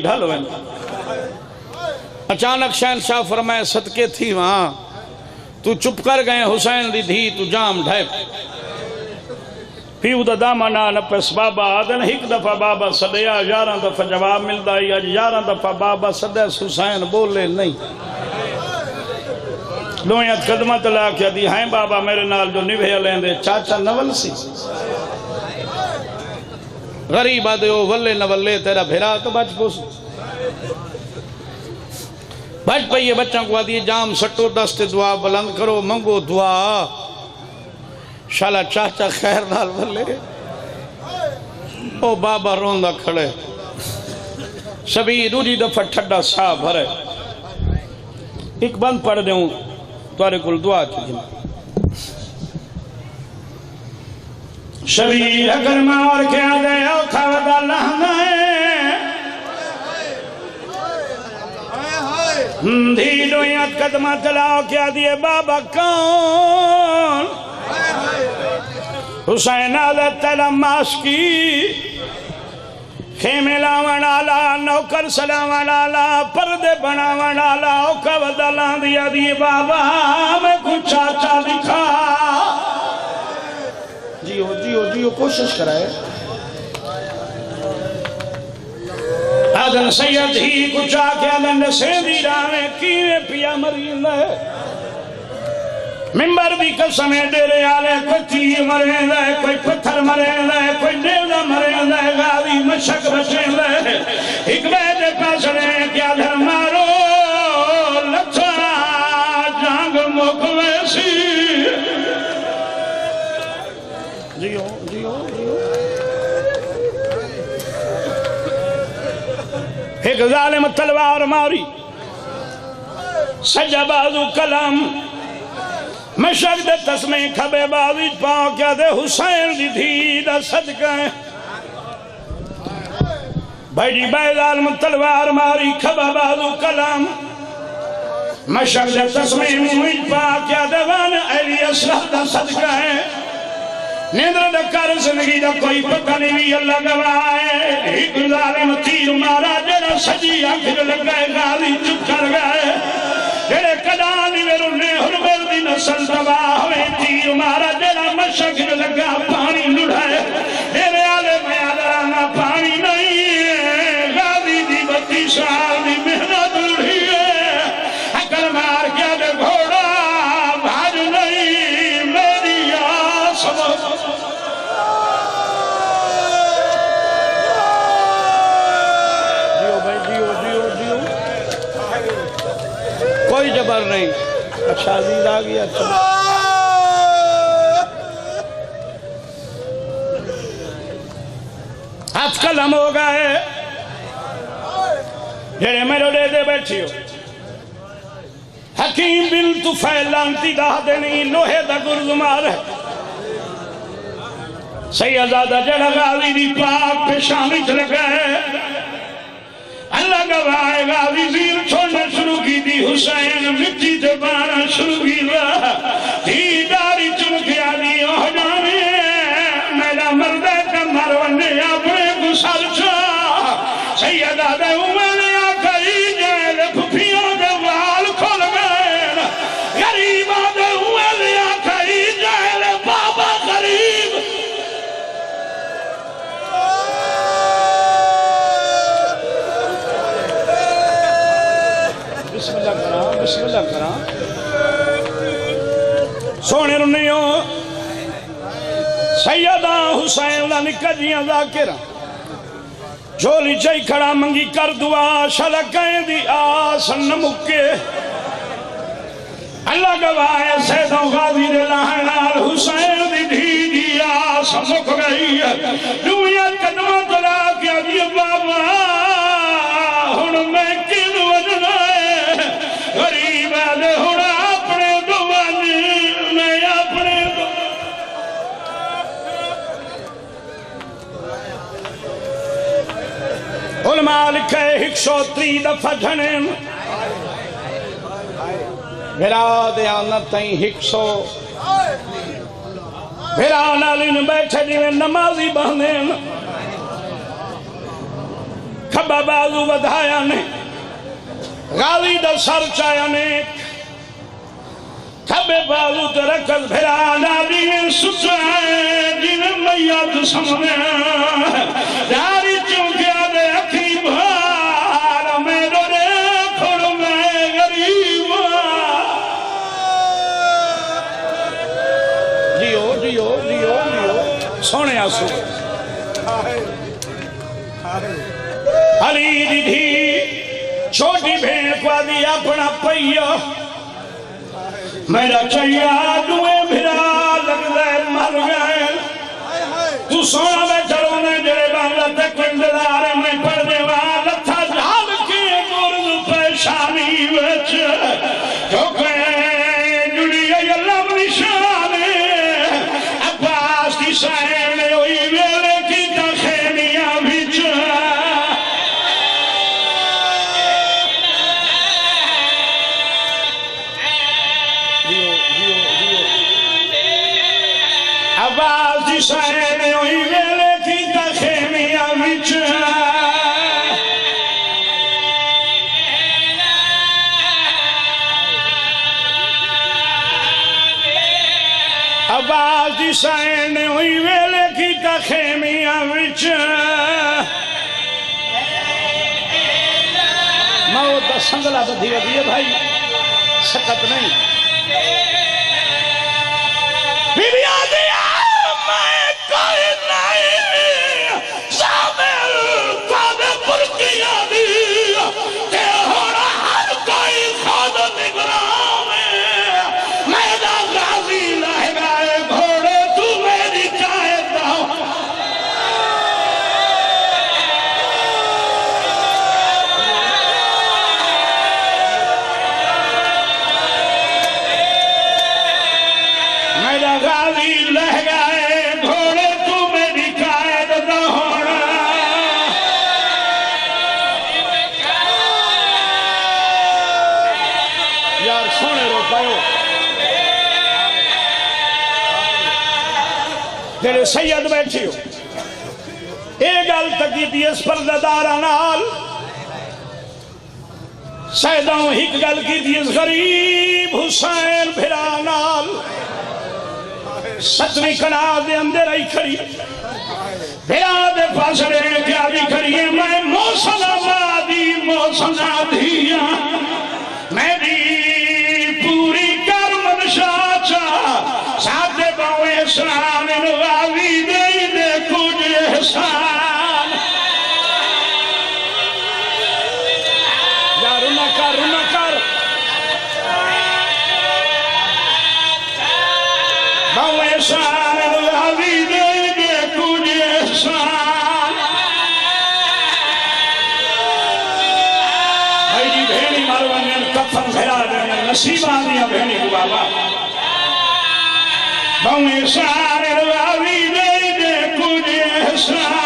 ڈھل ہوئے اچانک شہنشاہ فرمائے صدقے تھی وہاں تو چپ کر گئے حسین دی دھی تو جام ڈھائے پیو دا دامانا نپس بابا آدن ایک دفعہ بابا صدیا 11 دفعہ جواب ملتا ہے آج 11 دفعہ بابا صدیس حسین بولے نہیں لویت قدمہ تلا کیا دی ہیں بابا میرے نال جو نبھے لیں دے چاچا نول سی غریب آدھے ہو ولے نولے تیرا بھیرا تو بچ پوس بچ پئیے بچوں کو آدھی جام سٹو دست دعا بلند کرو منگو دعا شالہ چاچا خیر نال ولے او بابا روندہ کھڑے سبھی دوجی دفعہ ٹھڈا سا بھرے ایک بند پڑھ دیں توارے کل دعا کی شبیر اگر مار کے آدھے اوکھا ودا لہنائے دھیلو یاد قدمہ چلاؤ کیا دیئے بابا کون حسین آدھے تلم ماسکی خیمے لاوان آلا نوکر سلاوان آلا پردے بناوان آلا اوکھا ودا لہن دیا دیئے بابا میں کچھ چاچا لکھا جیو کوشش کرائے آدن سید ہی کچھ آکے آدن سیدی رانے کیوے پیا مرین ہے ممبر بھی قسمیں ڈیرے آلے کوئی تیر مرین ہے کوئی پتھر مرین ہے کوئی دیونا مرین ہے غاوی مشک بچین ہے ایک بیٹے پاسرے کیا دھر مارو لچھا جانگ مکویسی جیو ایک ظالم تلوار ماری سجا بازو کلام مشک دے تسمیں کھبے بازی پاؤں کیا دے حسین دی دھی دا صدقہ بھائی بھائی ظالم تلوار ماری کھبا بازو کلام مشک دے تسمیں موید پاؤں کیا دے وان علی اسلح دا صدقہ ہے نیندر دکار زندگی دا کوئی پتہ نہیں بھی اللہ گوائے ایک ظالم تیر مارا جڑا سجی آنکھر لگائے غالی چپ کر گئے جڑے قدانی ویرنے حرمل دی نسل تباہ ہوئے تیر مارا جڑا مشکر لگا پانی لڑھائے میرے آلے میں آدرانا پانی نہیں غالی دی 32 سال دی محنت لڑھی ہے اکر مار کیا دے گھوڑا بھاج نہیں میری آس کوئی جبر نہیں اچھا عزیز آگیا اچھا آج کل ہم ہو گئے جڑے میرے لے دے بیٹھی ہو حکیم بن طفیل لانتی دا دینی لوہے دا گرزمار ہے سیدادہ جڑا غازی دی پاک پیشانی چل گئے اللہ گواہ غازی زیر چھوڑنا شروع کی دی حسین مٹی جبانا شروع کی رہا دی داری چمکیا دی اوہدانے میرا مردہ کا مرونے اپنے گسل چھا سیدادہ امانے آکھائی جائے پھپیوں دے وال کھول گئے غریب آدھے امانے آکھائی جائے بابا غریب بسم اللہ کرا سونے رنیوں سیدہ حسین اللہ نکا جیاں ذاکرہ جھولی چاہی کھڑا منگی کر دعا شلکیں دی آس نمکے اللہ گواہ سیدہ غازی دے لہنال حسین دی دھی دی آس مک گئی دنیا قدمہ تلا کیا دی بابا ہن میں کن وجنا غریب آدھے ہونا اپنے دوانی میں اپنے علماء لکھے 103 دفعہ جھنیں بھرا دیانتیں 100 بھرا نالین بیٹھے جنہیں نمازی بہنیں کھبا بازو بدھایا نے غالی دا سر چایا نے کھبے بازو تے رکھت بھرا ڈالی سچائے جن میت سمنے داری چونکیا دے اکھی بھار میرے رے کھڑ میں غریب لیو لیو لیو لیو سونے آسو علی دی دھی چھوٹی بھین کو دی اپنا پئیا میرا چاہیا دوئے بھرا لگ دے مر گئے تو سونا میں چلو نے جڑے بانگلہ تک انتظار میں پڑھ دے والا تھا جھال کے مرد پیشانی وچ کیونکہ جڑی اللہ نشانے عباس کی سائنے ہوئی ویلے کی تخیمیاں بچ عباس کی سائنے ہوئی ویلے کی تخیمیاں بچ عباس کی سائنے ہوئی ویلے کی تخیمیاں بچ موت دا سنگلہ بدھی ہوئی ہے بھائی سکت نہیں بی بی آدیا میں کوئی نہیں شامل قادر پرکی آدیا کہ ہونا ہر کوئی خود نگرام میدہ غازی لہ گئے گھوڑے تو میری قائد ہو میرا غازی لہ گئے گھوڑے تو میری قائد نہ ہونا یار سونے رو پائیو جڑے سید بیٹھی ہو ایک گل تکی دی اس پرددارہ نال سیدوں ہی گل کی دی اس غریب حسین بھرا نال ستویں کنال دے اندر آئی کھڑی بھرا دے پاس رہنے کیا بھی کھڑی ہے میں موسن آدھیا میری پوری کرمن شاچا ساتھ باوے اسلام نواوی دے کچھ احسان یا رونا کر باوے اسلام نواوی دے کچھ احسان بھائی جی بھینی مروانین کفن بھیرا دینے نصیب آدیا بھینی کو بابا باوے اسلام نواوی دے کچھ احسان